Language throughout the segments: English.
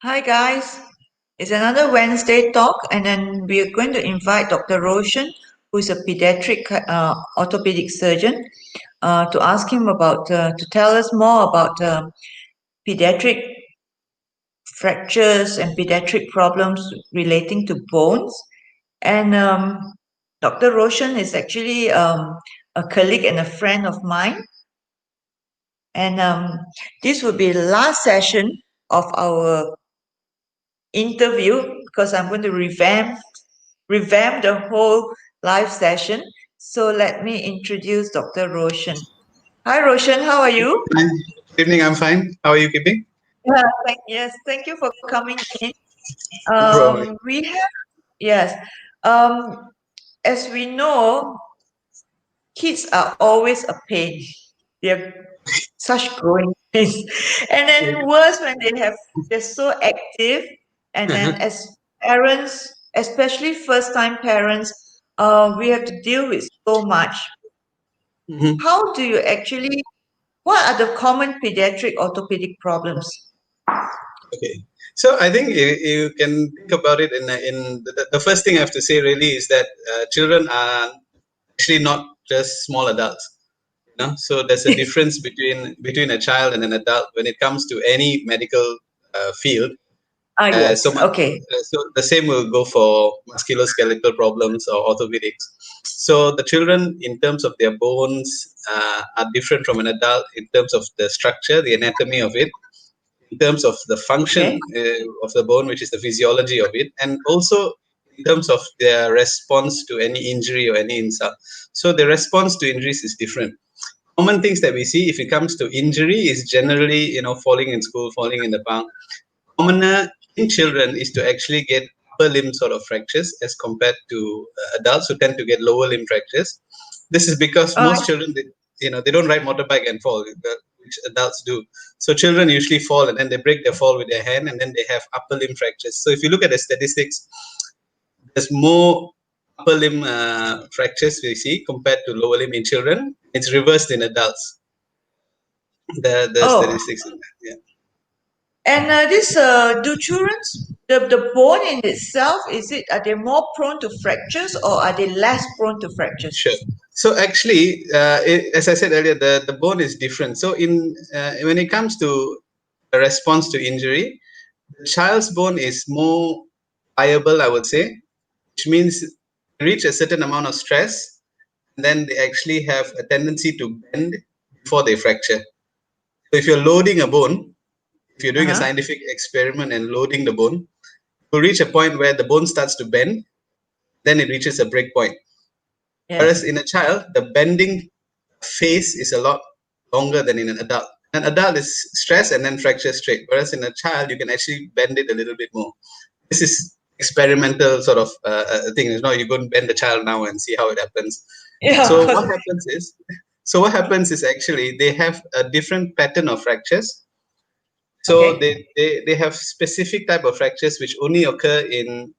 Hi guys, it's another Wednesday talk, and then we are going to invite Dr. Roshan, who is a pediatric orthopedic surgeon, to ask him to tell us more about pediatric fractures and pediatric problems relating to bones. And Dr. Roshan is actually a colleague and a friend of mine, and this will be the last session of our interview because I'm going to revamp the whole live session. So let me introduce Dr. Roshan. Hi Roshan, how are you? Hi. Good evening. I'm fine. How are you keeping? Yeah, thank you for coming in. No problem. We have yes. Um, as we know, kids are always a pain. They're such growing pains, and then worse when they're so active, and then as parents, especially first-time parents, we have to deal with so much. Mhm. How do you actually? What are the common pediatric orthopedic problems? Okay. So I think you can think about it in the first thing I have to say really is that children are actually not just small adults. So there's a difference between a child and an adult when it comes to any medical field. Ah, So yes. much, Okay. so the same will go for musculoskeletal problems or orthopedics. So the children, in terms of their bones, are different from an adult in terms of the structure, the anatomy of it, in terms of the Okay. function of the bone, which is the physiology of it, and also in terms of their response to any injury or any insult. So the response to injuries is different. Common things that we see if it comes to injury is generally, falling in school, falling in the bunk. Commoner in children is to actually get upper limb sort of fractures as compared to adults who tend to get lower limb fractures. This is because Uh, most children, they don't ride motorbike and fall, which adults do. So children usually fall and then they break their fall with their hand and then they have upper limb fractures. So if you look at the statistics, there's more upper limb fractures we see compared to lower limb in children. It's reversed in adults. The oh, statistics in that. Yeah. and this do children's the bone in itself, is it, are they more prone to fractures or are they less prone to fractures? Sure. So actually, as I said earlier, the bone is different. So when it comes to a response to injury, the child's bone is more pliable, I would say, which means they reach a certain amount of stress, and then they actually have a tendency to bend before they fracture. So if you're loading a bone, if you're doing a Uh-huh. scientific experiment and loading the bone, you reach a point where the bone starts to bend, then it reaches a break point. Whereas Yes. in a child, the bending phase is a lot longer than in an adult. An adult is stress and then fracture straight, whereas in a child, you can actually bend it a little bit more. This is experimental sort of thing. You go and bend the child now and see how it happens. Yeah, of So course. what happens is actually they have a different pattern of fractures. So Okay. they have specific type of fractures which only occur in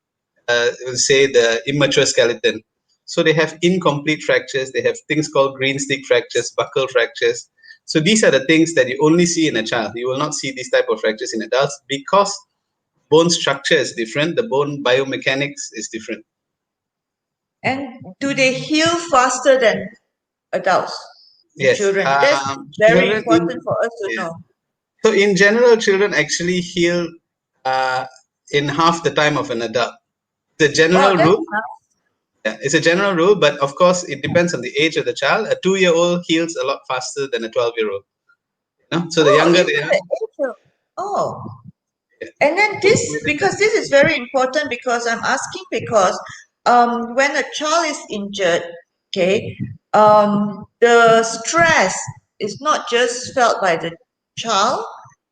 say the immature skeleton. So they have incomplete fractures. They have things called green stick fractures, buckle fractures. So these are the things that you only see in a child. You will not see these type of fractures in adults because bone structure is different. The bone biomechanics is different. And do they heal faster than adults in Yes, children? That's very children important for us to yeah. know. So in general, children actually heal uh, in half the time of an adult. The Oh, general that's rule. Yeah, it's a general rule, but of course, it depends on the age of the child. A 2-year-old heals a lot faster than a 12-year-old. So the oh, younger even they are, the age of, oh. yeah. And then So this, because this is very important, because I'm asking because when a child is injured, okay, the stress is not just felt by the child,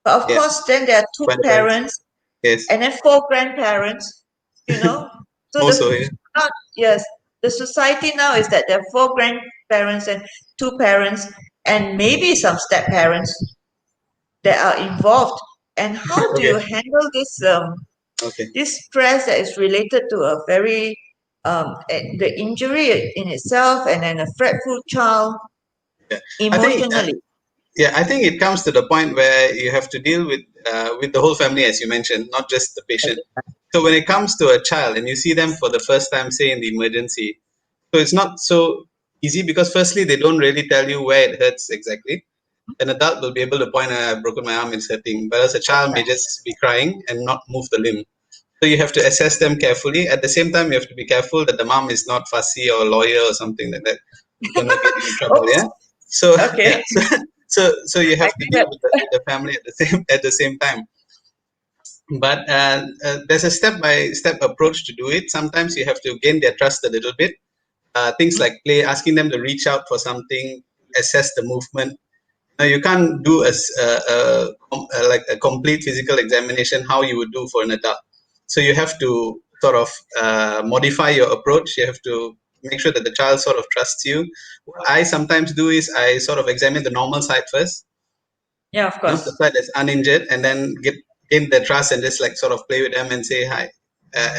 but of yeah, course then there are two by the parents. parents Yes, and then four grandparents, you know. So also, yeah, not, yes, the society now is that there are four grandparents and two parents and maybe some step parents that are involved. And how do you okay, handle okay, this stress that is related to a very the injury in itself and then a fretful child yeah. I think, emotionally? yeah, I think it comes to the point where you have to deal with with the whole family, as you mentioned, not just the patient. So when it comes to a child and you see them for the first time, say in the emergency, so it's not so easy because firstly, they don't really tell you where it hurts exactly. An adult will be able to point, I've broken my arm, it's hurting. Whereas a child may just be crying and not move the limb. So you have to assess them carefully. At the same time, you have to be careful that the mom is not fussy or a lawyer or something like that. It's gonna get you in trouble, Oops. yeah. So Okay. yeah, so you I have to think deal that with the family at the same time. But there's a step by step approach to do it. Sometimes you have to gain their trust a little bit. Things like play, asking them to reach out for something, assess the movement. Now you can't do like a complete physical examination how you would do for an adult. So you have to sort of modify your approach. You have to make sure that the child sort of trusts you. What I sometimes do is I sort of examine the normal side first, yeah, of the course. side that's uninjured, and then gain their trust and just like sort of play with them and say hi,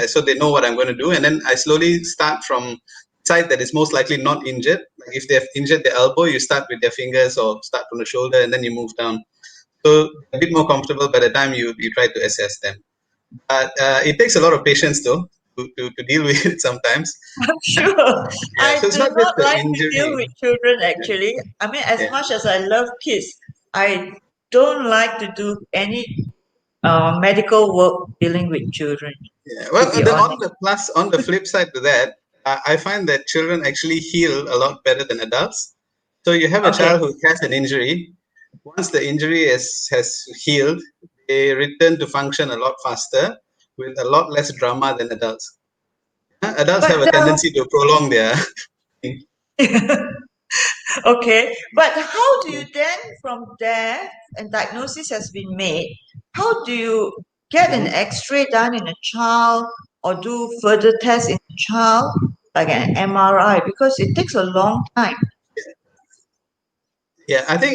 so they know what I'm going to do. And then I slowly start from side that is most likely not injured. Like if they've injured the elbow, you start with their fingers or start from the shoulder, and then you move down. So a bit more comfortable by the time you try to assess them. But it takes a lot of patience though to deal with it sometimes. I'm sure. Yeah. I So it's do not just not the like to deal injury. with children actually. I mean, as Yeah. much as I love kids, I don't like to do any medical work dealing with children, Yeah. to Well, be then honest. on the flip side to that, I find that children actually heal a lot better than adults. So you have a Okay. child who has an injury. Once the injury has healed, they return to function a lot faster with a lot less drama than adults. Adults have But a tendency to prolong their. okay, but how do you then from there and diagnosis has been made, how do you get an Mhm. x-ray done in a child or do further tests in a child like an MRI because it takes a long time. Yeah, I think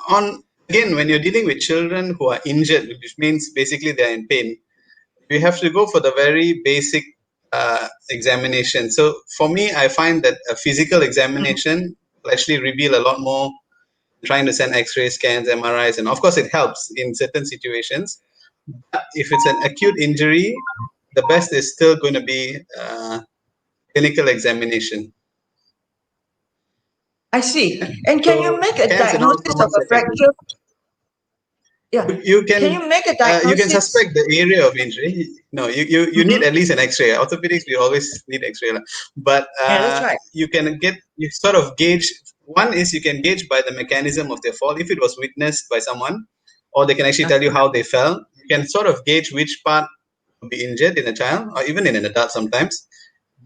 on again when you're dealing with children who are injured, which means basically they're in pain, we have to go for the very basic examination. So for me, I find that a physical examination will actually reveal a lot more. Trying to send X-ray scans, MRIs, and of course it helps in certain situations. But if it's an acute injury, the best is still going to be clinical examination. I see. Yeah. And can you So make a scans and all diagnosis are of one a second. fracture? Yeah. You Can can you make a you can diagnosis? suspect the area of injury. No, you need Mhm. at least an X-ray. Orthopedics we always need X-ray, lah. But Yeah, that's right. you sort of gauge. One is you can gauge by the mechanism of their fall. If it was witnessed by someone, or they can actually tell you how they fell. You can sort of gauge which part will be injured in a child or even in an adult sometimes.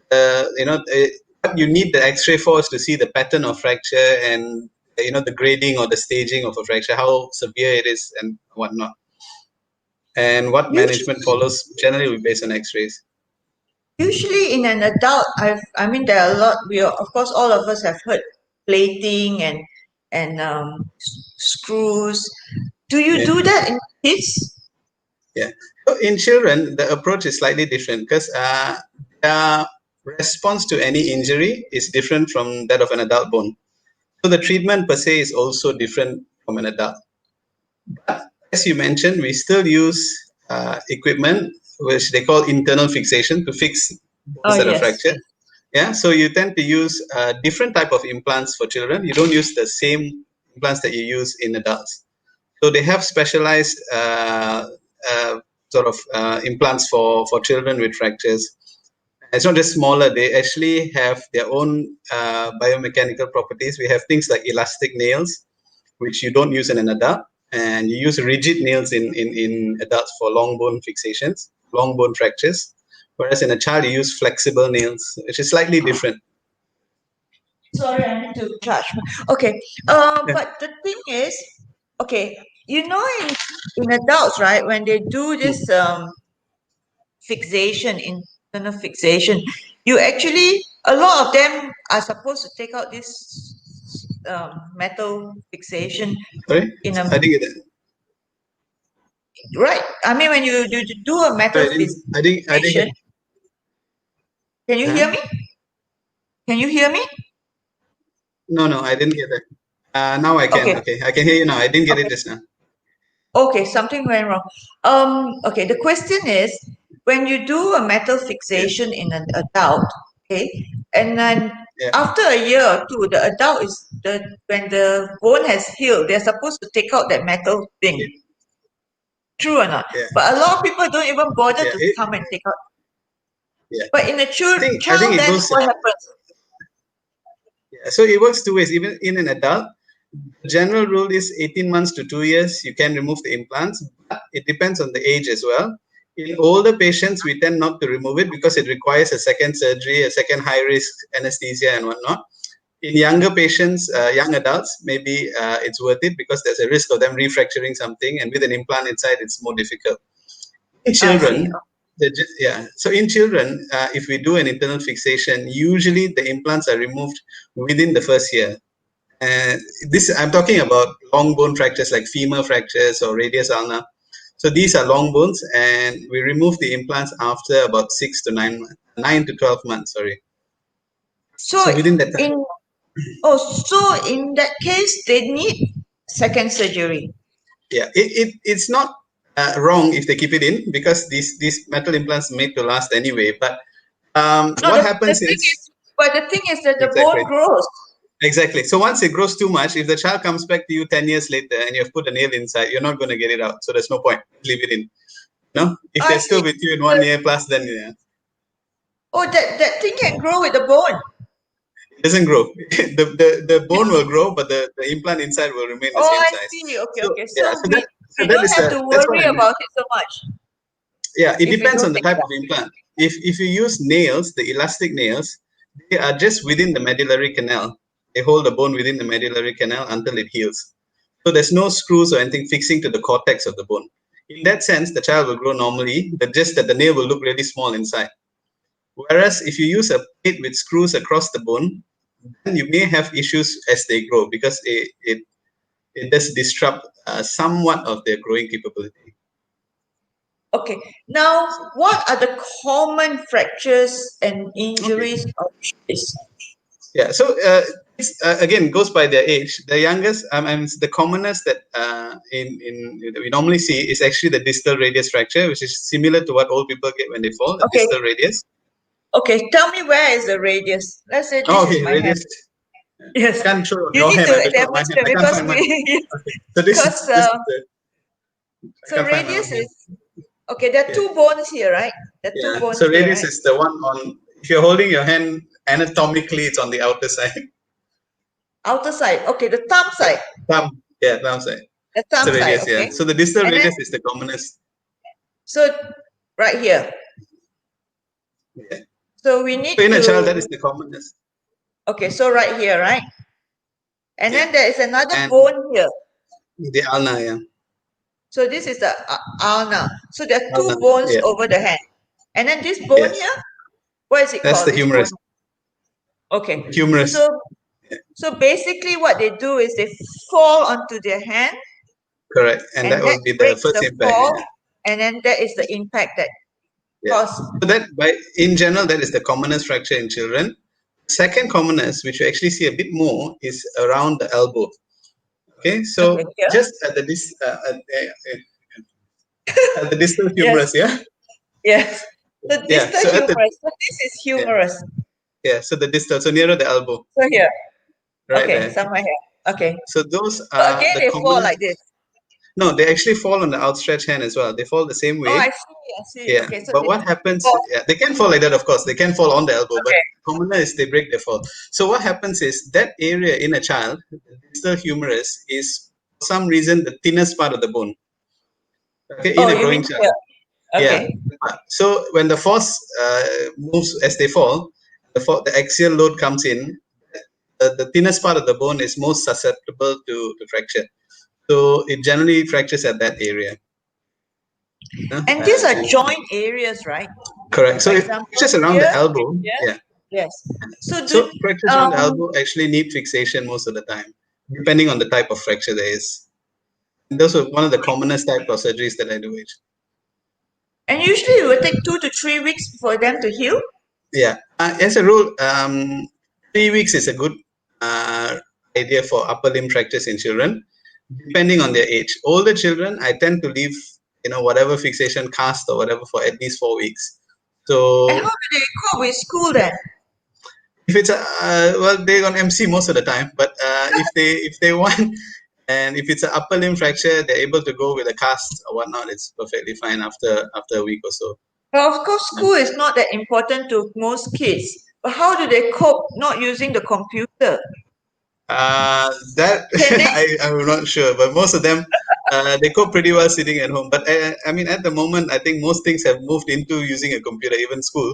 What you need the X-ray for is to see the pattern of fracture and the grading or the staging of a fracture, how severe it is and whatnot, and what management Usually, follows generally will be based on X-rays. usually in an adult, I mean, there are a lot. Of course, all of us have heard plating and screws. Do you Yeah, do that in kids? yeah. So in children, the approach is slightly different because their response to any injury is different from that of an adult bone. So the treatment per se is also different from an adult. As you mentioned, we still use equipment which they call internal fixation to fix Oh bones that are yes, fractured. yes. Yeah, so you tend to use different type of implants for children. You don't use the same implants that you use in adults. So they have specialized uh, sort of implants for children with fractures. It's not just smaller; they actually have their own biomechanical properties. We have things like elastic nails, which you don't use in an adult, and you use rigid nails in adults for long bone fixations, long bone fractures. Whereas in a child, you use flexible nails, which is slightly different. Sorry, I need to charge. Okay. Yeah. But the thing is, okay, in adults, right, when they do this fixation, internal fixation, you actually a lot of them are supposed to take out this metal fixation Sorry, in a I didn't get that. right. I mean, when you do a metal Sorry, I didn't fixation, get. can you hear Huh? me? Can you hear me? No, I didn't get that. Now I can. Okay. Okay, I can hear you now. I didn't get it Okay. just now. Okay, something went wrong. Okay, the question is, when you do a metal Yeah, fixation in an adult, okay, and then yeah, after a year or two, the adult is when the bone has healed, they're supposed to take out that metal thing. yeah, True or not? yeah, But a lot of people don't even bother yeah. to come and take out. Yeah. But in a I think child, it then goes. what happens? Yeah, so it works two ways. Even in an adult, the general rule is 18 months to 2 years. You can remove the implants, but it depends on the age as well. In older patients, we tend not to remove it because it requires a second surgery, a second high risk anesthesia, and whatnot. In younger patients, young adults, maybe it's worth it because there's a risk of them refracturing something, and with an implant inside, it's more difficult. In I see. children, yeah. So in children, if we do an internal fixation, usually the implants are removed within the first year. And this, I'm talking about long bone fractures like femur fractures or radius ulna. So these are long bones, and we remove the implants after about 6 to 9 months, 9 to 12 months. Sorry. So So within that time, in so in that case, they need second surgery. yeah, it's not wrong if they keep it in because these metal implants made to last anyway. But No, what the happens thing is is, but the thing is that the bone exactly. grows. Exactly. So once it grows too much, if the child comes back to you 10 years later and you've put a nail inside, you're not going to get it out. So there's no point. Leave it in. No? If I they're see. still with you in The, 1 year plus, then yeah, oh, that thing can grow with the bone. it doesn't grow. The bone will grow, but the implant inside will remain the Oh, same I size. see. Okay, So okay. yeah, So we so we that don't is have to that's what worry I meant. about it so much Yeah, it if we depends don't on the take it type of out. implant. If you use nails, the elastic nails, they are just within the medullary canal. They hold the bone within the medullary canal until it heals. So there's no screws or anything fixing to the cortex of the bone. In that sense, the child will grow normally, but just that the nail will look really small inside. Whereas if you use a plate with screws across the bone, then you may have issues as they grow because it does disrupt somewhat of their growing capability. Okay. Now, what are the common fractures and Okay. injuries of this? Yeah. So it's again goes by their age. The youngest, the commonest that we normally see is actually the distal radius fracture, which is similar to what old people get when they fall, the Okay. distal radius. Okay. Tell me, where is the radius? Let's say Oh, this is okay, my hand. radius. I Yes. can't show on You your need hand. to I have to show on my hand. demonstrate I can't because find mine. we Okay. So this is because this is the I so can't find my own radius hand. is okay. There are Yeah. two bones here, right? There are two Yeah. bones So here, radius right? is the one on. If you're holding your hand anatomically, it's on the outer side. Outer side. Okay, the thumb Yeah. side. Thumb. Yeah, thumb side. The It's thumb the side. radius. Yeah. Okay. So the distal And then radius is the commonest. so right here. Yeah. So we need So in a child, that to is the commonest. okay. So right here, right? And Yeah. then there is another And bone here. the ulna. Yeah. So this is the ulna. So there are Ulna. two bones Yeah. over the hand. And then this bone Yes. here, what is it That's called? the This bone. humerus. Okay. Humerus. So so basically what they do is they fall onto their hand Correct. And and that that will be the breaks first the impact. fall Yeah. and then that is the impact that Yeah. cause. So that by in general, that is the commonest fracture in children. Second commonest, which we actually see a bit more, is around the elbow. Okay, Okay, so here. just at the distal Yes, humerus, yeah, yes. The yeah. distal So at the humerus. So this is yeah, humerus. yeah. So the distal, so nearer the elbow, So here. right Okay, there. somewhere here. Okay. So those So are again the they fall commonest. like this. No, they actually fall on the outstretched hand as well. They fall the same Oh, I way. see, I see. Yeah, Okay, so but this what happens? fall. Yeah, they can fall like that, of course. They can fall on the elbow, but Okay. commoner is they break their fall. So what happens is that area in a child, the distal humerus, is for some reason the thinnest part of the bone. Okay, in Oh, a you growing mean child. here? Yeah. Okay. So when the force moves as they fall, the axial load comes in. The thinnest part of the bone is most susceptible to fracture. So it generally fractures at that area. And these are And joint areas, right? correct. For So if example, fractures around the here, elbow, here, yeah. yes. So do So fractures around the um elbow actually need fixation most of the time, depending on the type of fracture there is. And those are one of the commonest type of surgeries that I do. and usually it will take 2 to 3 weeks for them to heal. Yeah, as a rule, 3 weeks is a good idea for upper limb fractures in children. depending on their age. Older children, I tend to leave, whatever fixation cast or whatever for at least 4 weeks. And how So do they cope with school then? if it's well, they're on MC most of the time, but if they want, and if it's an upper limb fracture, they're able to go with a cast or whatnot. It's perfectly fine after a week or so. Well, of course, school is not that important to most kids. But how do they cope not using the computer? That Can they? I'm not sure, but most of them they cope pretty well sitting at home. But I mean, at the moment, I think most things have moved into using a computer, even school.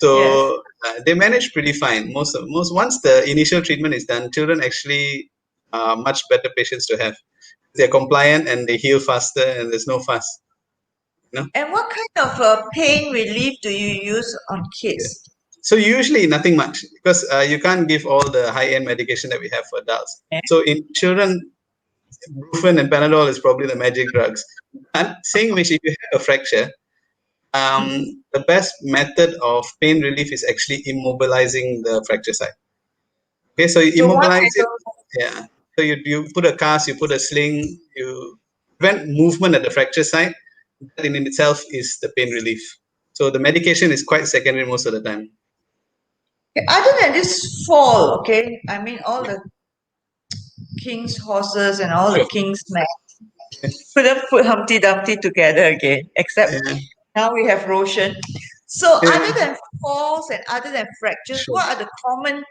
Yes. So they manage pretty fine. Most once the initial treatment is done, children actually are much better patients to have. They're compliant and they heal faster, and there's no fuss. You know. And what kind of pain relief do you use on Yeah. kids? So usually nothing much because you can't give all the high-end medication that we have for adults. Yeah. So in children, Brufen and Panadol is probably the magic drugs. And saying which, if you have a fracture, the best method of pain relief is actually immobilizing the fracture site. Okay, so you So what immobilize they it. do? Yeah. So you put a cast, you put a sling, you prevent movement at the fracture site. That in itself is the pain relief. So the medication is quite secondary most of the time. Okay, other than this fall, okay, I mean all the king's horses and all the Sure. king's men couldn't put Humpty Dumpty together again, except Yeah. now we have Roshan. So other Yeah. than falls and other than fractures, Sure. what are the common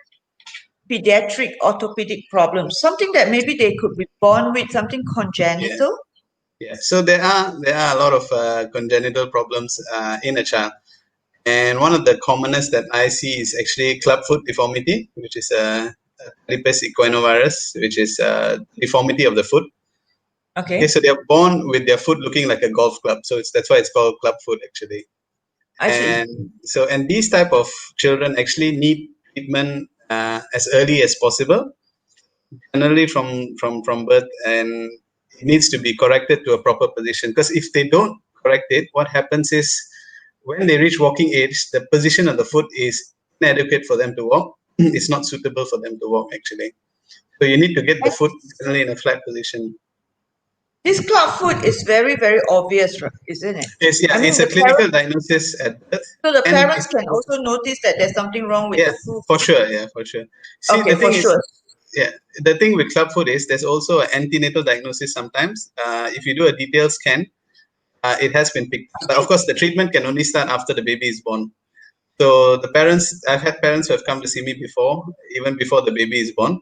pediatric orthopedic problems? Something that maybe they could be born with, something Yeah. congenital? Yeah. So there are a lot of congenital problems in a child. And one of the commonest that I see is actually clubfoot deformity, which is a herpes equinovirus, which is a deformity of the foot. Okay, Okay, so they are born with their foot looking like a golf club, so that's why it's called clubfoot actually. I see. And these type of children actually need treatment as early as possible, generally from birth, and it needs to be corrected to a proper position. Because if they don't correct it, what happens is when they reach walking age, the position of the foot is inadequate for them to walk. It's not suitable for them to walk actually. So you need to get the And foot generally in a flat position. this club foot is very, very obvious, right, isn't it? Yes, yeah, I it's mean, a clinical diagnosis at birth, so the and parents it's can also notice that there's something wrong with yeah, the foot. for sure, yeah, for sure. See, Okay, the for thing is, sure. yeah, the thing with clubfoot is there's also an antenatal diagnosis sometimes. If you do a detailed scan, it has been picked up. But of course, the treatment can only start after the baby is born. So the parents, I've had parents who have come to see me before, even before the baby is born,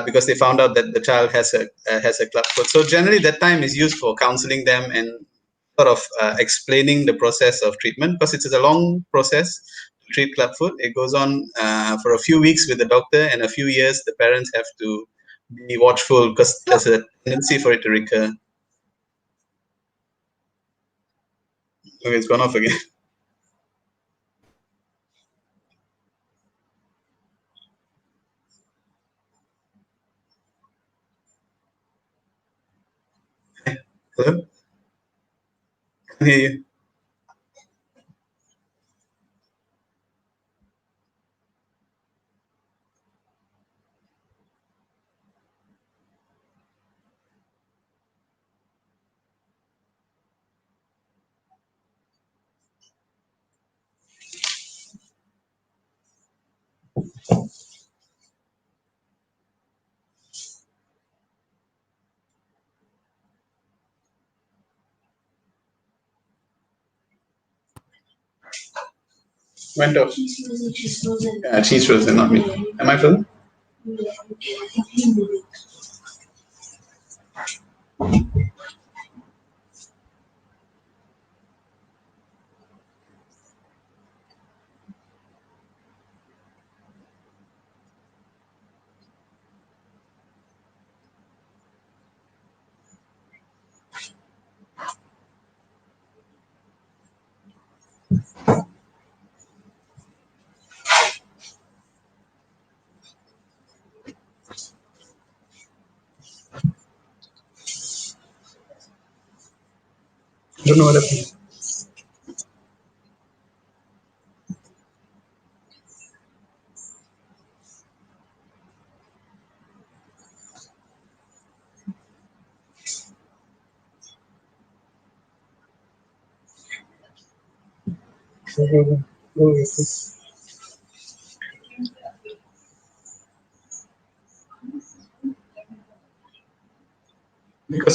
because they found out that the child has a club foot. So generally, that time is used for counseling them and sort of explaining the process of treatment, because it's a long process to treat club foot. It goes on for a few weeks with the doctor, and a few years the parents have to be watchful because there's a tendency for it to recur. Okay, it's gone off again. Hello, can hear you. Went off. Cheese frozen, not me. Am I frozen? I don't know what happened. Because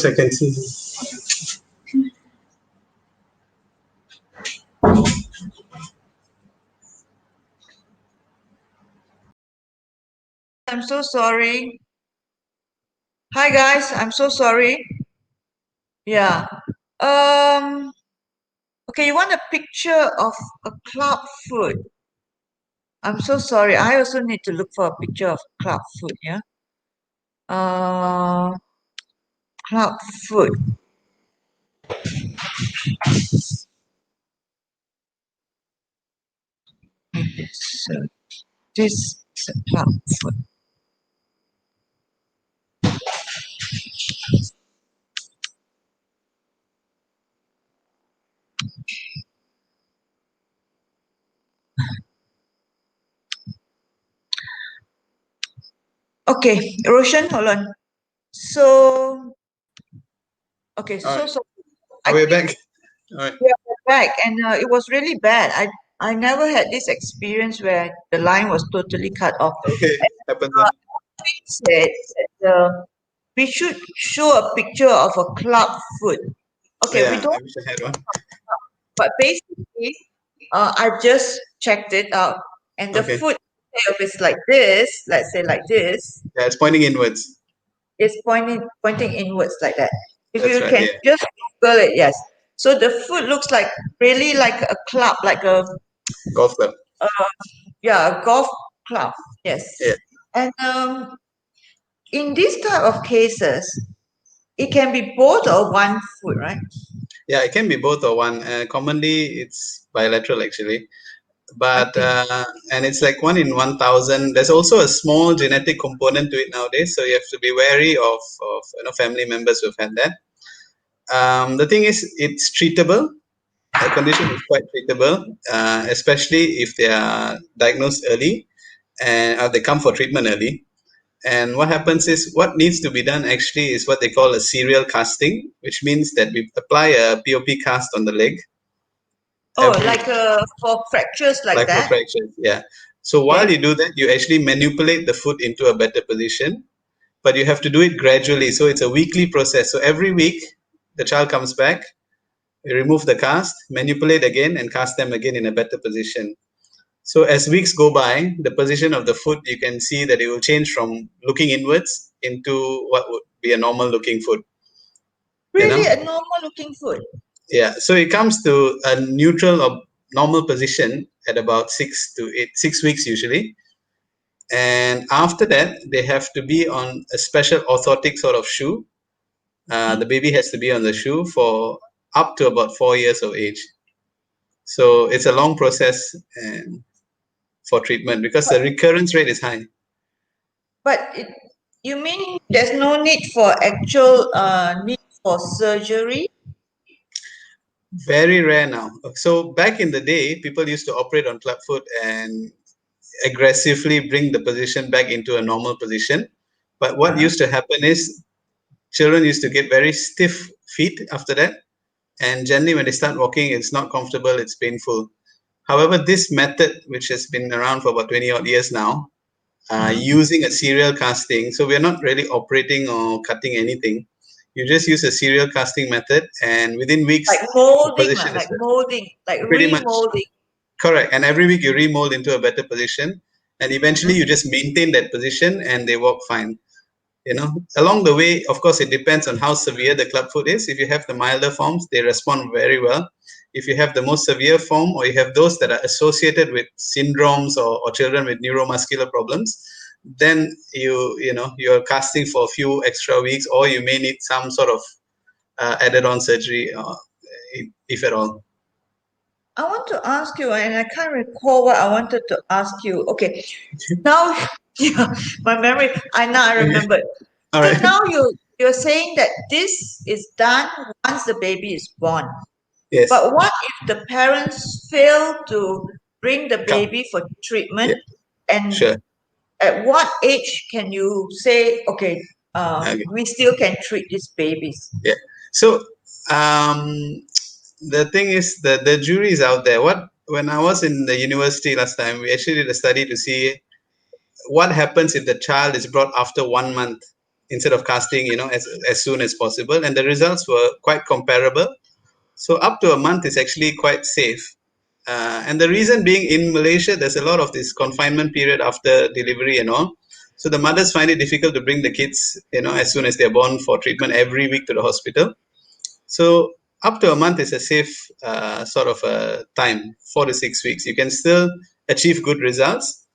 I can see. I'm so sorry. Hi guys, I'm so sorry. Yeah. Um. Okay, you want a picture of a club foot? I'm so sorry. I also need to look for a picture of club foot. Yeah. Uh, club foot. So this is a club foot. Okay, Roshan, hold on. So, okay, All so right. so Are I we think back? All right. we are back, and it was really bad. I never had this experience where the line was totally cut off. Okay. Happens. We said that we should show a picture of a club foot. Okay, we Yeah, don't, I wish I had one. but basically, I've just checked it out, and the Okay. foot itself is like this. Let's say like this. Yeah, it's pointing inwards. It's pointing inwards like that. If That's you right. can Yeah. just Google it, yes. So the foot looks like really like a club, like Golf club. a yeah, a golf club. Yes. Yeah. And in this type of cases, it can be both or one foot, right? Yeah, it can be both or one. Commonly, it's bilateral actually, I but think. and it's like 1 in 1,000. There's also a small genetic component to it nowadays, so you have to be wary of family members who've had that. The thing is, it's treatable. The condition is quite treatable, especially if they are diagnosed early and they come for treatment early. And what happens is what needs to be done actually is what they call a serial casting, which means that we apply a POP cast on the leg Oh, every like for fractures like like for that. fractures. Yeah. So while Okay. you do that, you actually manipulate the foot into a better position, but you have to do it gradually. So it's a weekly process. So every week, the child comes back, we remove the cast, manipulate again, and cast them again in a better position. So as weeks go by, the position of the foot, you can see that it will change from looking inwards into what would be a normal looking foot, you Really, know? a normal looking foot. Yeah. So it comes to a neutral or normal position at about 6 weeks usually. And after that, they have to be on a special orthotic sort of shoe. The baby has to be on the shoe for up to about 4 years of age. So it's a long process for treatment because the recurrence rate is high. But you mean there's no need for actual need for surgery? Very rare now. So back in the day, people used to operate on clubfoot and aggressively bring the position back into a normal position. But what Uh-huh. used to happen is children used to get very stiff feet after that. And generally, when they start walking, it's not comfortable, it's painful. However, this method, which has been around for about 20 odd years now, Mhm. using a serial casting, so we're not really operating or cutting anything. You just use a serial casting method, and within weeks, Like the molding, position is like molding, like pretty much remolding. correct. And every week, you remold into a better position, and eventually, Mhm. you just maintain that position, and they walk fine. Along the way, of course, it depends on how severe the clubfoot is. If you have the milder forms, they respond very well. If you have the most severe form, or you have those that are associated with syndromes, or children with neuromuscular problems, then you're casting for a few extra weeks, or you may need some sort of added on surgery, if at all. I want to ask you, and I can't recall what I wanted to ask you. Okay, now, yeah, my memory. I Okay. remember. All So right. now you're saying that this is done once the baby is born. Yes. But what if the parents fail to bring the Come. baby for treatment? Yeah. And Sure. at what age can you say, okay, Okay. we still can treat these babies? Yeah. So um, the thing is that the jury is out there. What when I was in the university last time, we actually did a study to see what happens if the child is brought after 1 month instead of casting, as soon as possible. And the results were quite comparable. So up to a month is actually quite safe. And the reason being, in Malaysia, there's a lot of this confinement period after delivery and all. So the mothers find it difficult to bring the kids, as soon as they're born for treatment every week to the hospital. So up to a month is a safe sort of a time, 4 to 6 weeks. You can still achieve good results.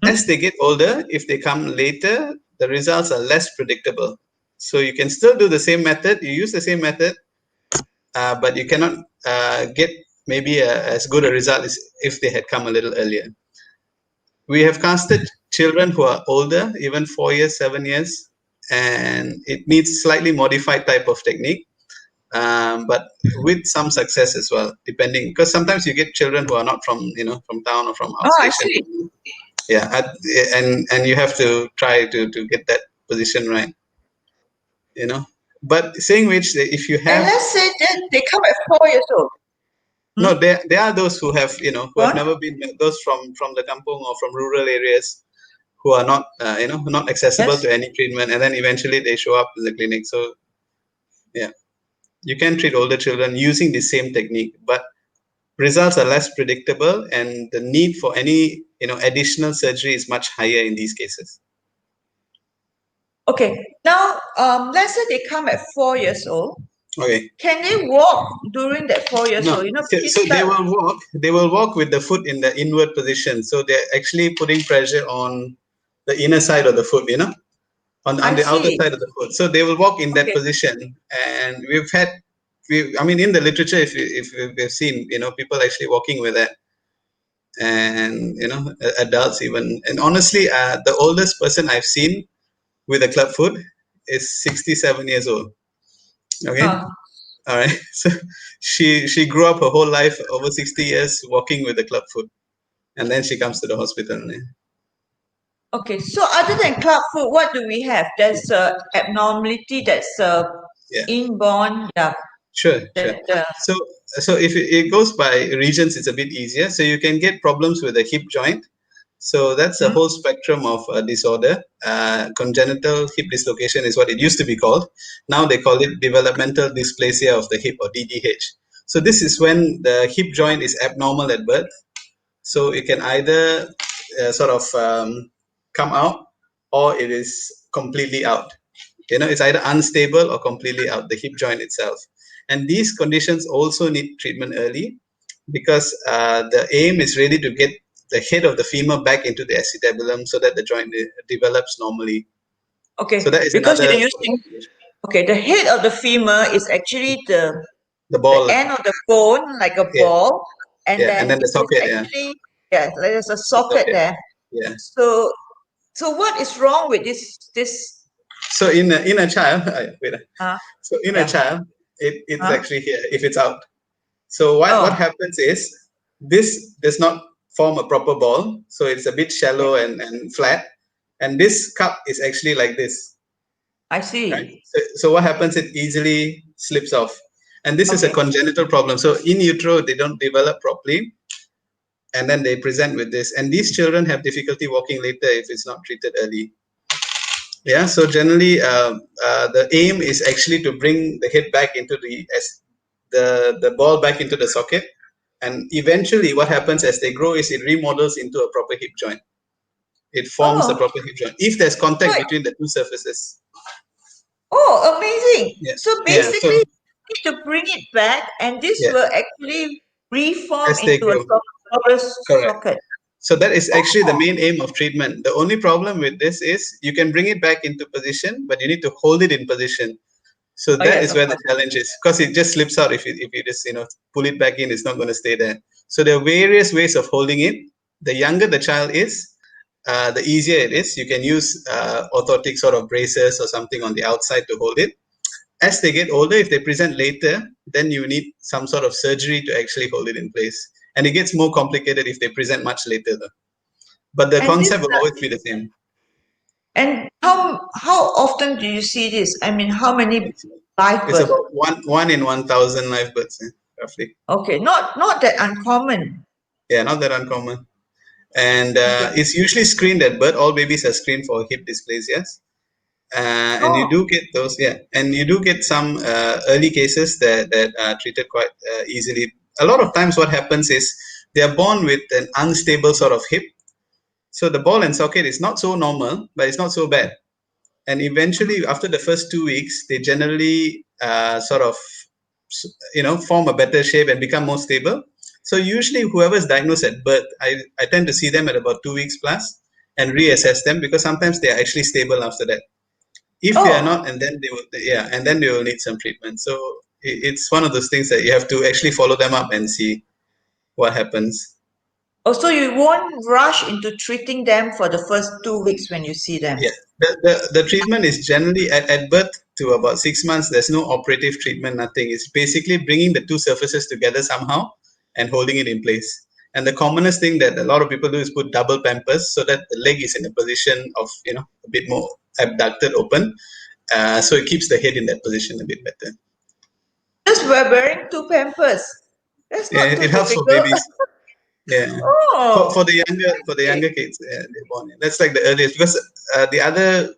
Hmm? As they get older, if they come later, the results are less predictable. So you can still do the same method, you use the same method, but you cannot get maybe as good a result as if they had come a little earlier. We have casted children who are older, even 4 years, 7 years, and it needs slightly modified type of technique, but with some success as well, depending, because sometimes you get children who are not from town or from Oh, I outstation. see. Yeah, and you have to try to get that position right, you know. But saying which, if you And have let's say that they come at 4 years old. no, Hmm? there are those who have who Go have on. never been, those from the kampung or from rural areas who are not not accessible Yes. to any treatment, and then eventually they show up in the clinic. So yeah, you can treat older children using the same technique, but results are less predictable, and the need for any additional surgery is much higher in these cases. Okay. Now, let's say they come at 4 years old. Okay. Can they walk during that 4 years No, old? so, Kids so they start. will walk. They will walk with the foot in the inward position. So they're actually putting pressure on the inner side of the foot. On I the outer see. side of the foot. So they will walk in that Okay. position. And I mean, in the literature, if we've seen, people actually walking with that, and adults even. And honestly, the oldest person I've seen with a club foot is 67 years old. Okay. Huh. All right. So she grew up her whole life, over 60 years, walking with a club foot, and then she comes to the hospital. Okay. So other than club foot, what do we have? There's a abnormality that's Yeah. inborn. Yeah. Sure, sure. That So, so if it goes by regions, it's a bit easier. So you can get problems with the hip joint. So that's a hmm? whole spectrum of disorder. Congenital hip dislocation is what it used to be called. Now they call it developmental dysplasia of the hip, or DDH. So this is when the hip joint is abnormal at birth. So it can either sort of come out, or it is completely out. It's either unstable or completely out, the hip joint itself. And these conditions also need treatment early, because the aim is really to get the head of the femur back into the acetabulum so that the joint develops normally. So okay. that is Because another you're using okay, the head of the femur is actually the the ball. end of the bone, like a Yeah, ball, and yeah, and then then the it is socket. Yeah, actually yeah, there's a the socket socket. there. Yeah. So so what is wrong with this So in a child, wait. uh So in a yeah. child, it's Huh? actually here if it's out. So what Oh, happens is, this does not form a proper ball, so it's a bit okay. shallow and flat, and this cup is actually like this, I right? see. So what happens? It easily slips off, and this is a Okay. congenital problem. So in utero, they don't develop properly, and then they present with this, and these children have difficulty walking later if it's not treated early. Yeah. So generally, the aim is actually to bring the head back into the ball back into the socket, and eventually what happens as they grow is it remodels into a proper hip joint. It forms a Oh, proper hip joint if there's contact right. between the two surfaces. Oh, amazing. Yeah, So yeah. basically, So you need to bring it back, and this yeah, will actually reform as they into a grow, proper correct. socket. So that is actually the Oh, main aim of treatment. The only problem with this is you can bring it back into position, but you need to hold it in position. So oh that yes, is of where the course. challenge is, because it just slips out if you just pull it back in. It's not going to stay there. So there are various ways of holding it. The younger the child is, the easier it is. You can use orthotic sort of braces or something on the outside to hold it. As they get older, if they present later, then you need some sort of surgery to actually hold it in place. And it gets more complicated if they present much later, though. But the And this concept will always be the same. and how often do you see this? I mean, how many live It's births? about one in 1,000 live births. roughly. Okay, not that uncommon. Yeah, not that uncommon. And Okay. it's usually screened at birth. All babies are screened for hip dysplasias. And you Oh, do get those, yeah, and you do get some early cases that are treated quite easily. A lot of times what happens is they are born with an unstable sort of hip. So the ball and socket is not so normal, but it's not so bad. And eventually, after the first 2 weeks, they generally sort of, form a better shape and become more stable. So usually, whoever is diagnosed at birth, I tend to see them at about 2 weeks plus and reassess them because sometimes they are actually stable after that. If they are oh, not, and then they will, yeah, and then they will need some treatment. So it's one of those things that you have to actually follow them up and see what happens. oh, so you won't rush into treating them for the first 2 weeks when you see them. Yeah, the treatment is generally at birth to about 6 months. There's no operative treatment, nothing. It's basically bringing the two surfaces together somehow and holding it in place. And the commonest thing that a lot of people do is put double pampers so that the leg is in a position of, a bit more abducted, open. So it keeps the head in that position a bit better. Just we're wearing two pampers. That's Yeah, not too it helps for difficult. babies. Yeah, Oh, for the okay. younger kids, they're born. That's like the earliest because the other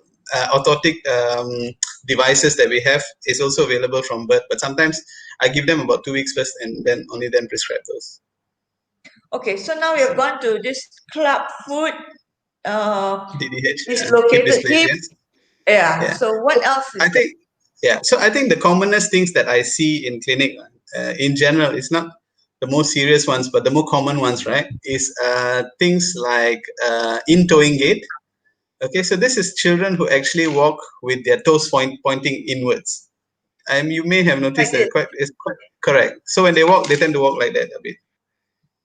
orthotic devices that we have is also available from birth. But sometimes I give them about 2 weeks first, and then only then prescribe those. Okay, so now we have gone to this club foot, uh, DDH, hip dislocated hip. dysplasias. Yeah. Yeah. So So what else I is there? think, yeah. So I think the commonest things that I see in clinic, in general, it's not the most serious ones, but the more common ones, right? Is things like in-toeing gait. Okay, so this is children who actually walk with their toes pointing inwards. You may have Like noticed that this, it's quite correct. So when they walk, they tend to walk like that a bit.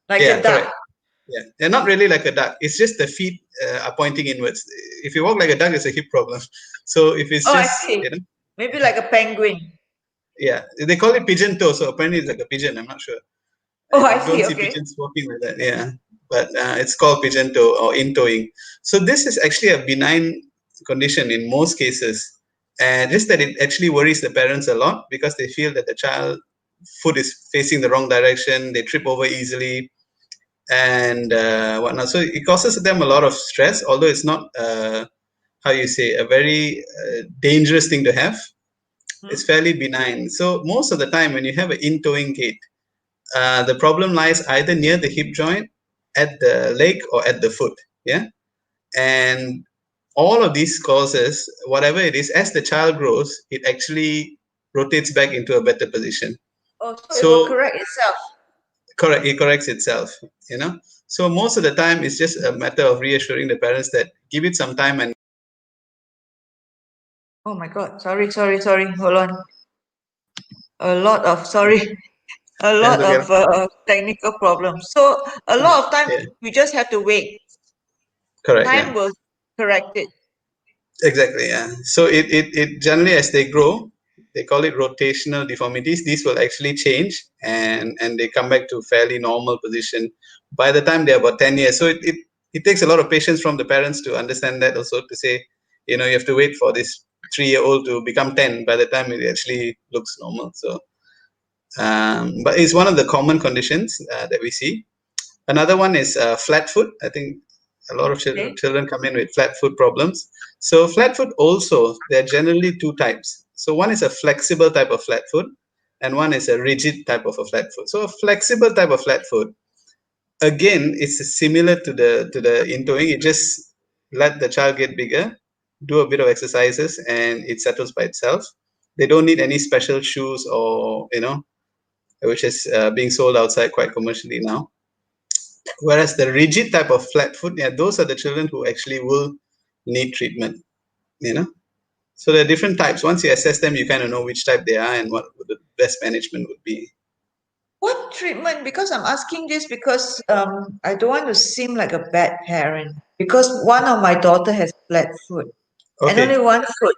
like Yeah, a duck. correct. Yeah, they're not really like a duck. It's just the feet are pointing inwards. If you walk like a duck, it's a hip problem. So if it's Oh, I just, see. Maybe like a penguin. yeah, they call it pigeon toe. So apparently it's like a pigeon. I'm not sure. Oh, I I don't see. see Okay. pigeons walking like that. Yeah, but it's called pigeon toe or in towing. So this is actually a benign condition in most cases, and just that it actually worries the parents a lot because they feel that the child foot is facing the wrong direction. They trip over easily and whatnot. So it causes them a lot of stress, although it's not how you say a very dangerous thing to have. It's Hmm? fairly benign. So most of the time, when you have an in-towing gait, the problem lies either near the hip joint, at the leg, or at the foot. Yeah, and all of these causes, whatever it is, as the child grows, it actually rotates back into a better position. Oh, so it will So correct itself. correct, it corrects itself. You know, so most of the time, it's just a matter of reassuring the parents that give it some time and Oh my God. Sorry, sorry, sorry. Hold on. A lot of, sorry, a that's lot okay. of technical problems. So a lot of time Yeah, we just have to wait. correct. Yeah. Time will correct it. Exactly, yeah. So it generally as they grow, they call it rotational deformities. These will actually change and they come back to fairly normal position by the time they're about 10 years. So it takes a lot of patience from the parents to understand that also to say, you have to wait for this 3-year-old to become 10 by the time it actually looks normal. So but it's one of the common conditions that we see. Another one is flat foot. I think a lot of Okay. children come in with flat foot problems. So flat foot also, there are generally two types. So one is a flexible type of flat foot, and one is a rigid type of a flat foot. So a flexible type of flat foot, again, it's similar to the intoing. You just let the child get bigger, do a bit of exercises, and it settles by itself. They don't need any special shoes or which is being sold outside quite commercially now. Whereas the rigid type of flat foot, yeah, those are the children who actually will need treatment, you know. So there are different types. Once you assess them, you kind of know which type they are and what the best management would be. What treatment? Because I'm asking this because I don't want to seem like a bad parent. Because one of my daughter has flat foot and only Okay, one foot.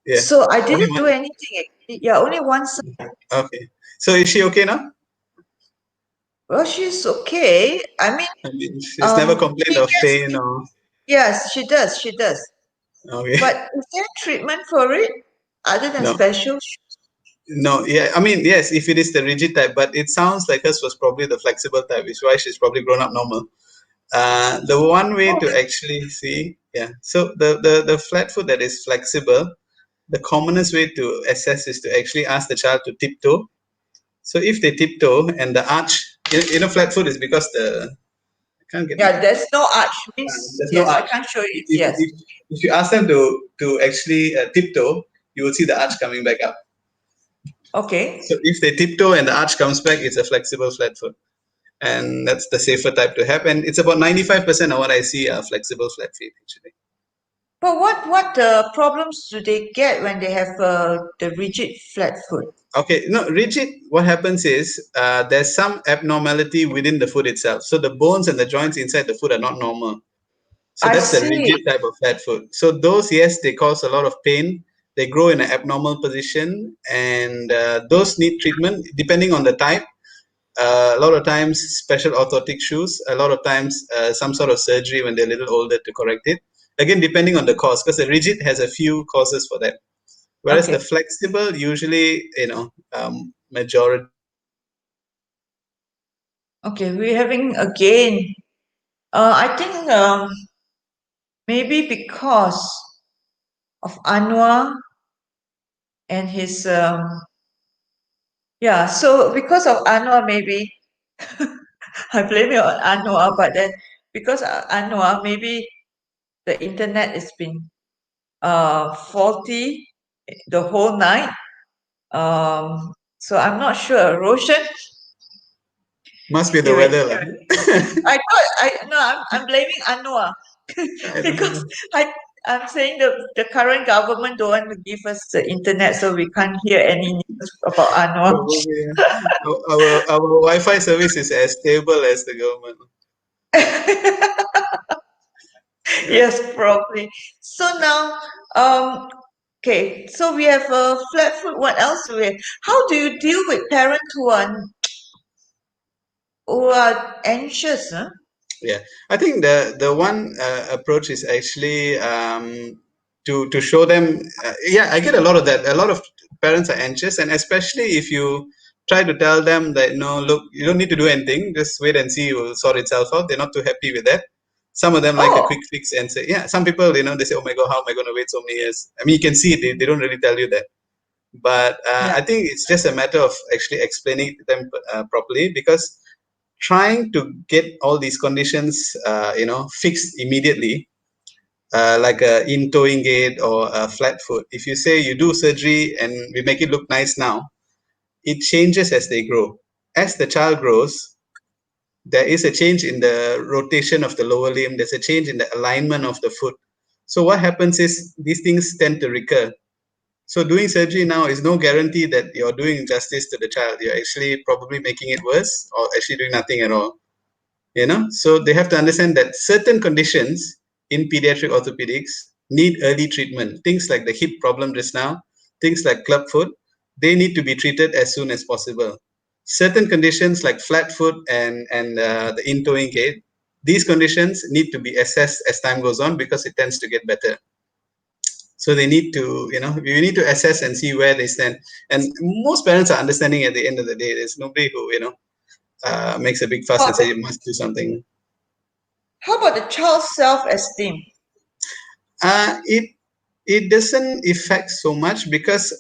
yeah, So I only didn't do one. anything actually. Yeah, only one side. Okay, so is she okay now? Well, she's okay. I mean, I mean, she's never complained she of gets, pain or yes, she does, she does. okay. But is there treatment for it other than No, special shoes? No, yeah, I mean, yes, if it is the rigid type, but it sounds like hers was probably the flexible type, which is why she's probably grown up normal. The one way Oh, to actually see, yeah, so the flat foot that is flexible, the commonest way to assess is to actually ask the child to tiptoe. So if they tiptoe and the arch, flat foot is because I can't get my, yeah, there's no arch. Means, there's no yes, I arch. can't show you. If, Yes. if, if you ask them to actually tiptoe, you will see the arch coming back up. Okay. So if they tiptoe and the arch comes back, it's a flexible flat foot. And that's the safer type to have. And it's about 95% of what I see are flexible flat feet, actually. But what problems do they get when they have the rigid flat foot? Okay, no, rigid, what happens is there's some abnormality within the foot itself. So the bones and the joints inside the foot are not normal. So I that's the see. rigid type of flat foot. So those, yes, they cause a lot of pain. They grow in an abnormal position, and those need treatment depending on the type. A lot of times, special orthotic shoes. A lot of times, some sort of surgery when they're a little older to correct it. Again, depending on the cause, because the rigid has a few causes for that. Whereas the Okay. flexible, usually, majority Okay. We're having again. I think maybe because of Anwar and his yeah. So because of Anwar, maybe I blame it on Anwar, but then because Anwar, maybe the internet has been faulty the whole night. So I'm not sure. Roshan, must be the anyway, weather, lah. I thought I'm blaming Anwar I don't because know. I I'm saying the current government don't want to give us the internet, so we can't hear any news about Anwar. Probably, yeah. Our Wi-Fi service is as stable as the government. Yeah. Yes, probably. So now, um, okay, so we have a flat foot. What else do we have? How do you deal with parents who are anxious? Huh? Yeah, I think the one approach is actually to show them. Yeah, I get a lot of that. A lot of parents are anxious, and especially if you try to tell them that no, look, you don't need to do anything. Just wait and see. It will sort itself out. They're not too happy with that. Some of them like a Oh, quick fix and say, yeah. Some people, they say, oh my God, how am I going to wait so many years? I mean, you can see it. They don't really tell you that. But yeah. I think it's just a matter of actually explaining it to them properly, because trying to get all these conditions fixed immediately, like a in towing gait or a flat foot, if you say you do surgery and we make it look nice now, it changes as they grow. As the child grows, there is a change in the rotation of the lower limb, there's a change in the alignment of the foot. So what happens is these things tend to recur. So doing surgery now is no guarantee that you're doing justice to the child. You're actually probably making it worse, or actually doing nothing at all. So they have to understand that certain conditions in pediatric orthopedics need early treatment. Things like the hip problem just now, things like club foot, they need to be treated as soon as possible. Certain conditions like flat foot and the in-toeing gait, these conditions need to be assessed as time goes on because it tends to get better. So they need to, we need to assess and see where they stand. And most parents are understanding at the end of the day. There's nobody who, makes a big fuss How and about say you must do something. how about the child's self-esteem? It doesn't affect so much, because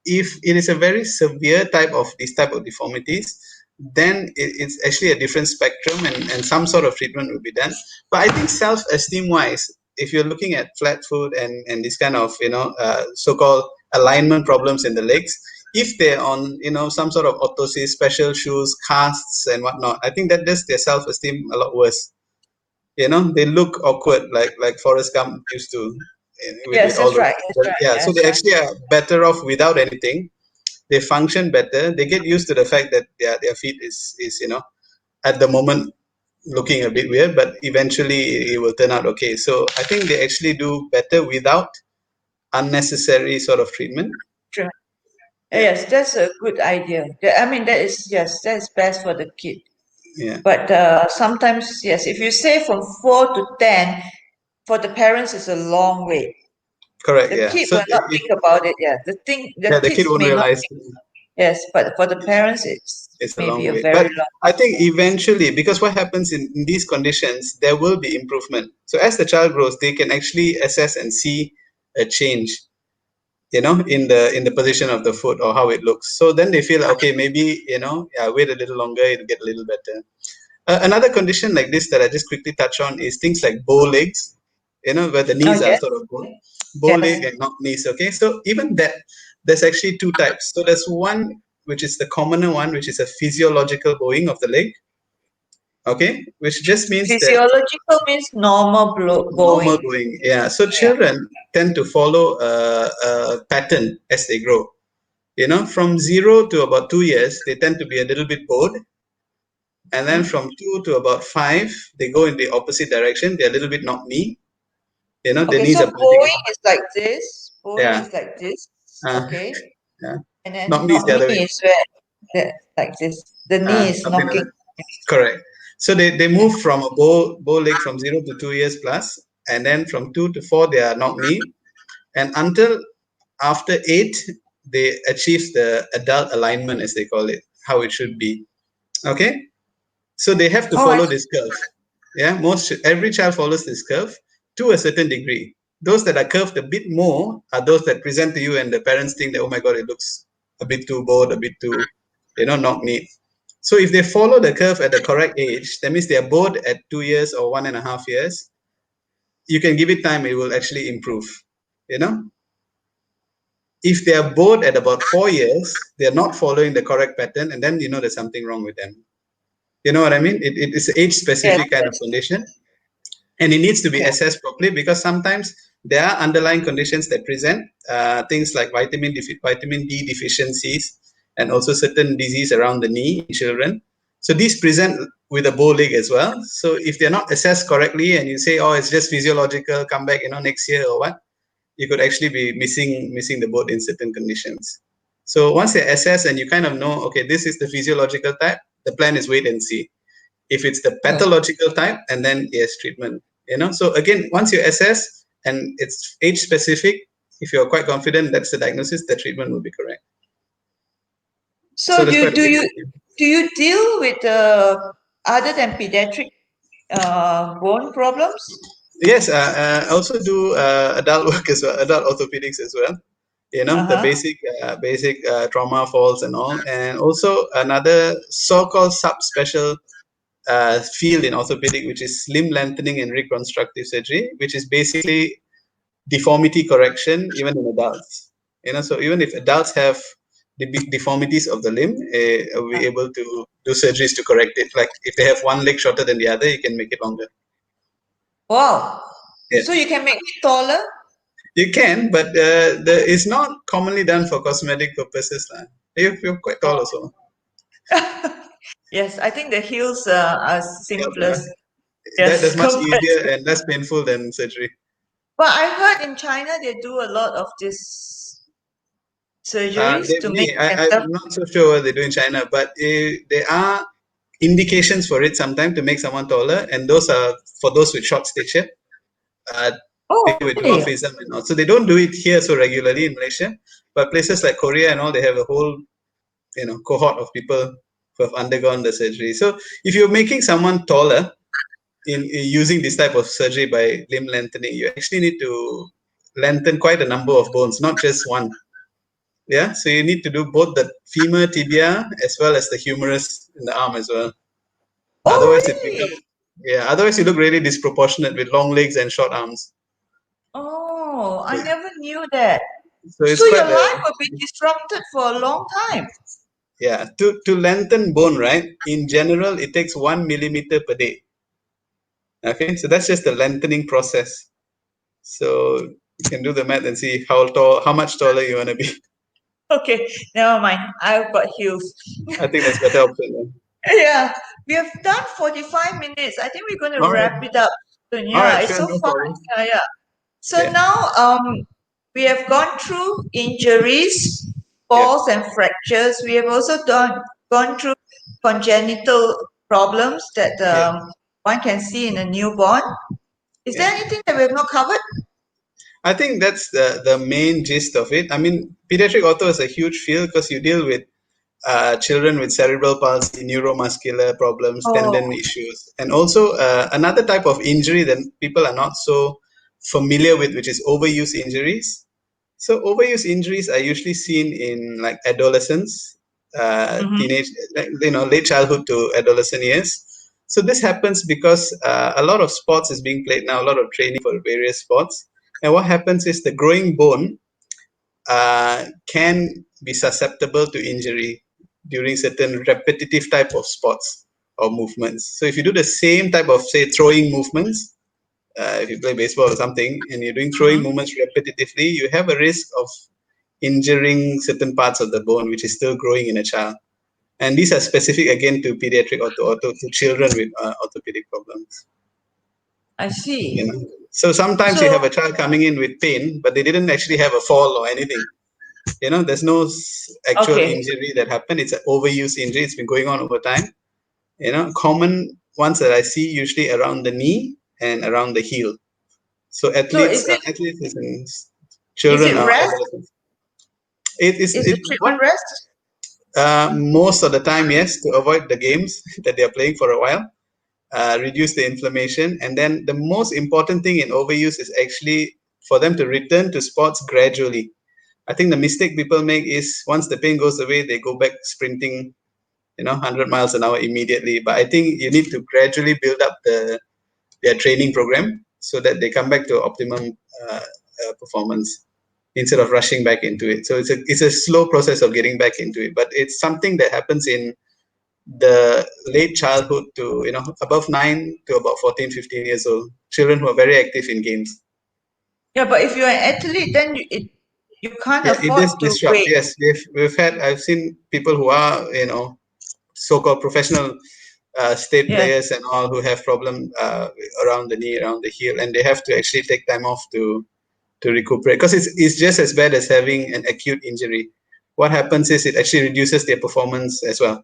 if it is a very severe type of this type of deformities, then it's actually a different spectrum, and some sort of treatment will be done. But I think self-esteem wise, if you're looking at flat foot and this kind of so-called alignment problems in the legs, if they're on some sort of orthosis, special shoes, casts and whatnot, I think that does their self-esteem a lot worse. They look awkward, like Forrest Gump used to, with Yes, all that's those. right. That's right. Yeah, so That's they right. actually are better off without anything. They function better. They get used to the fact that their feet is at the moment looking a bit weird, but eventually it will turn out okay. So I think they actually do better without unnecessary sort of treatment. True. Yeah, Yes, that's a good idea. I mean, that is yes, that is best for the kid. yeah, But sometimes, yes, if you say from 4 to 10, for the parents, it's a long way. correct. The Yeah, kid so will not think about it. Yeah, the yeah, the kid kids won't may not realize. think. Yes, but for the parents, it's It's a maybe long a way. very But long. I think eventually, because what happens in these conditions, there will be improvement. So as the child grows, they can actually assess and see a change, in the position of the foot or how it looks. So then they feel, okay, maybe, yeah, wait a little longer, it'll get a little better. Another condition like this that I just quickly touch on is things like bow legs, where the Oh knees are yes, sort of bow yes. leg and not knees. Okay, so even that, there's actually two types. So there's one which is the commoner one, which is a physiological bowing of the leg. Okay, which just means that Physiological means normal normal bowing. bowing. Yeah, so Yeah. children tend to follow a pattern as they grow. From 0 to about 2 years, they tend to be a little bit bowed, and then Hmm? from 2 to about 5, they go in the opposite direction. They're a little bit knock knee. The Okay, knees so are pointing. bowing is like this. Bowing Yeah, is like this. uh, Okay, yeah. and then Knock knee is not the knee other way. is where that like this. The knee is Something like knocking. that. Correct. So they move from a bow leg from 0 to 2 years plus, and then from 2 to 4 they are knock knee, and until after 8 they achieve the adult alignment, as they call it, how it should be. Okay, so they have to Oh, I follow this curve. Yeah, every child follows this curve to a certain degree. Those that are curved a bit more are those that present to you and the parents think that, oh my god, it looks a bit too bold, a bit too, knock neat. So if they follow the curve at the correct age, that means they are bored at 2 years or 1.5 years. You can give it time; it will actually improve. You know, if they are bored at about 4 years, they are not following the correct pattern, and then there's something wrong with them. You know what I mean? It is age yes, specific kind of yes. condition, and it needs to be Okay. assessed properly because sometimes there are underlying conditions that present things like vitamin D deficiencies and also certain disease around the knee in children. So these present with a bow leg as well. So if they're not assessed correctly and you say, oh, it's just physiological, come back, next year or what, you could actually be missing the boat in certain conditions. So once they're assessed and you kind of know, okay, this is the physiological type, the plan is wait and see. If it's the Yes. pathological type, and then yes, treatment. So again, once you assess and it's age specific, if you're quite confident that's the diagnosis, the treatment will be correct. So So that's quite a big. do you deal with other than pediatric bone problems? Yes, I also do adult work as well, adult orthopedics as well. The Uh-huh. basic trauma, falls and all, and also another so-called subspecial field in orthopedic, which is limb lengthening and reconstructive surgery, which is basically deformity correction even in adults. So even if adults have the big deformities of the limb, we're able to do surgeries to correct it. Like if they have one leg shorter than the other, you can make it longer. Wow. Yeah, So you can make me taller? you can, but it's not commonly done for cosmetic purposes. You're quite tall also. Yes, I think the heels are Yep, simplest. that's Yes, much compared easier to. and less painful than surgery. But I heard in China they do a lot of these surgeries to make I'm themselves. not so sure what they do in China, but there are indications for it sometimes to make someone taller, and those are for those with short stature, uh, Oh, people with really? dwarfism and all. So they don't do it here so regularly in Malaysia, but places like Korea and all, they have a whole cohort of people who have undergone the surgery. So if you're making someone taller in using this type of surgery by limb lengthening, you actually need to lengthen quite a number of bones, not just one. Yeah, so you need to do both the femur tibia as well as the humerus in the arm as well. Oh, Otherwise, it really? becomes, yeah. Otherwise, you look really disproportionate with long legs and short arms. Oh, I Yeah. never knew that. So it's So your quite life a, will be disrupted for a long time. yeah. To lengthen bone, right? In general, it takes 1 millimeter per day. Okay, so that's just the lengthening process. So you can do the math and see how much taller you want to be. Okay, never mind. I've got heels. I think that's better option. Yeah, we have done 45 minutes. I think we're going to All right, wrap it up soon. all Yeah, right, it's sure, so no fun. problem. Yeah, yeah. So Yeah, now we have gone through injuries, yeah, falls and fractures. We have also gone through congenital problems that yeah. one can see in a newborn. Is Yeah. there anything that we have not covered? I think that's the main gist of it. I mean, pediatric ortho is a huge field because you deal with children with cerebral palsy, neuromuscular problems, Oh. tendon issues, and also another type of injury that people are not so familiar with, which is overuse injuries. So overuse injuries are usually seen in like adolescents, Mm-hmm. teenage, late childhood to adolescent years. So this happens because a lot of sports is being played now, a lot of training for various sports. And what happens is the growing bone can be susceptible to injury during certain repetitive type of sports or movements. So if you do the same type of, say, throwing movements, if you play baseball or something, and you're doing throwing Mm-hmm. movements repetitively, you have a risk of injuring certain parts of the bone which is still growing in a child. And these are specific again to pediatric to children with orthopedic problems. I You see. know, so sometimes you So, have a child coming in with pain, but they didn't actually have a fall or anything. There's no actual okay. injury that happened. It's an overuse injury. It's been going on over time. Common ones that I see usually around the knee and around the heel. So So athletes and is children it or rest? adolescents. It is Is the it what treatment rest? most of the time, yes, to avoid the games that they are playing for a while, reduce the inflammation, and then the most important thing in overuse is actually for them to return to sports gradually. I think the mistake people make is once the pain goes away, they go back sprinting, 100 miles an hour immediately. But I think you need to gradually build up their training program so that they come back to optimum performance instead of rushing back into it. So it's a slow process of getting back into it, but it's something that happens in the late childhood to above 9 to about 14, 15 years old children who are very active in games. Yeah, but if you're an athlete, then you can't Yeah, it afford does to disrupt. wait. Yes, I've seen people who are so-called professional state Yes. players and all who have problem around the knee, around the heel, and they have to actually take time off to recuperate because it's just as bad as having an acute injury. What happens is it actually reduces their performance as well.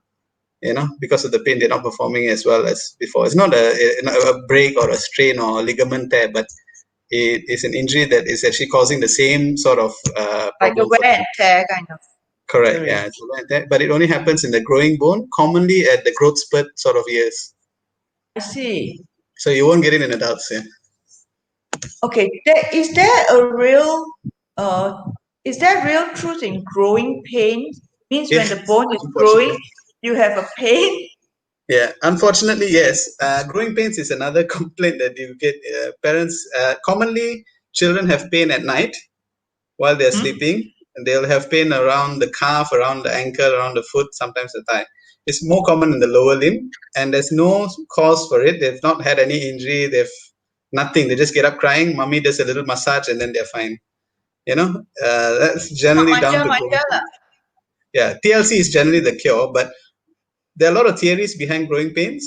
Because of the pain, they're not performing as well as before. It's not a break or a strain or a ligament tear, but it is an injury that is actually causing the same sort of Like a problem for wear them. and tear kind of Correct. injury. Yeah, it's a wear and tear, but it only happens in the growing bone, commonly at the growth spurt sort of years. I see. So you won't get it in adults. Yeah. Okay, there a real uh is there real truth in growing pain? Means when the Yes, bone is growing, unfortunately. you have a pain? Yeah, unfortunately, yes. Growing pains is another complaint that you get. Parents commonly children have pain at night while they're Hmm? sleeping, and they'll have pain around the calf, around the ankle, around the foot, sometimes the thigh. It's more common in the lower limb, and there's no cause for it. They've not had any injury. They've nothing. They just get up crying. Mommy does a little massage, and then they're fine. That's generally down to Manja-manja growing lah. pains. Yeah, TLC is generally the cure, but there are a lot of theories behind growing pains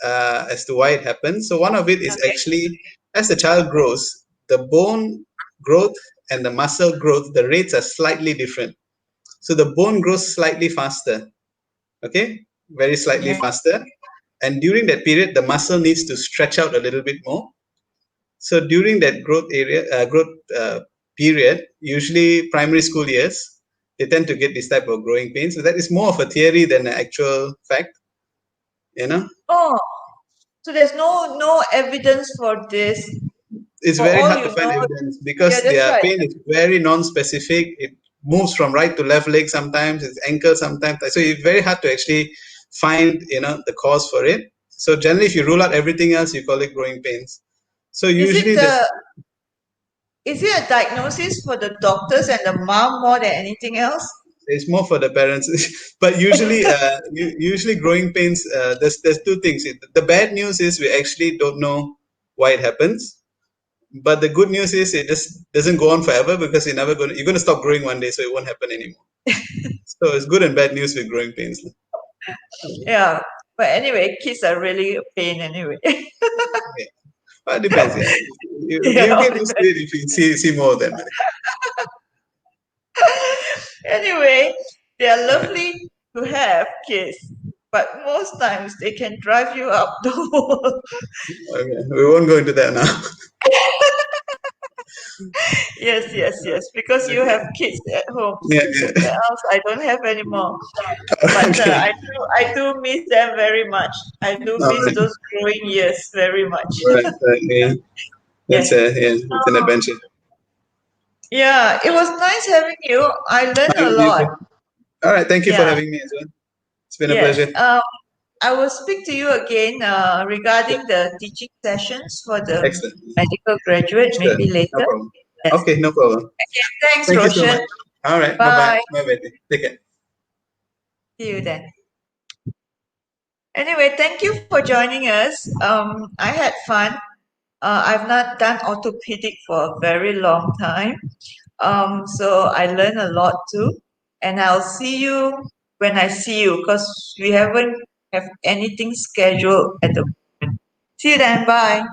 as to why it happens. So one of it is Okay. actually as the child grows, the bone growth and the muscle growth, the rates are slightly different. So the bone grows slightly faster, okay, very slightly Yeah. faster. And during that period, the muscle needs to stretch out a little bit more. So during that growth period, usually primary school years, they tend to get this type of growing pains. So that is more of a theory than an actual fact. You know, Oh, so there's no evidence for this. it's For very all hard to you find know, evidence yeah, because that's their right. pain is very non-specific. It moves from right to left leg sometimes, it's ankle sometimes. So it's very hard to actually find, the cause for it. So generally, if you rule out everything else, you call it growing pains. So Is it usually the this is it a diagnosis for the doctors and the mom more than anything else? is more for the parents, but usually, usually growing pains. There's two things. The bad news is we actually don't know why it happens. But the good news is it just doesn't go on forever because you're gonna stop growing one day, so it won't happen anymore. So it's good and bad news with growing pains. Yeah. But anyway, kids are really a pain anyway. Yeah. Well, it depends. Yeah, Yeah, you all get used to depends. it if you see more of them. Anyway, they are All right. lovely to have kids, but most times they can drive you up the wall. Okay. We won't go into that now. Yes, yes, yes. Because you have kids at home, Yeah, yeah. else I don't have anymore. But Okay. I do miss them very much. I do All miss right. those growing years very much. Right. Right. Yeah. Yes. It's an adventure. Yeah, it was nice having you. I learned a You lot. too. All right. Thank you for Yeah. having me as well. It's been a Yes. pleasure. I will speak to you again Sure. regarding the teaching sessions for the Excellent. medical graduate Sure. maybe No later. problem. Yes. Okay. No problem. Thanks, Thank you so Roshan. much. All right. Bye bye. Bye. Bye, Betty. Take care. See you then. Anyway, thank you for joining us. I had fun. I've not done orthopedic for a very long time. So I learned a lot too. And I'll see you when I see you because we haven't have anything scheduled at the moment. See you then. Bye.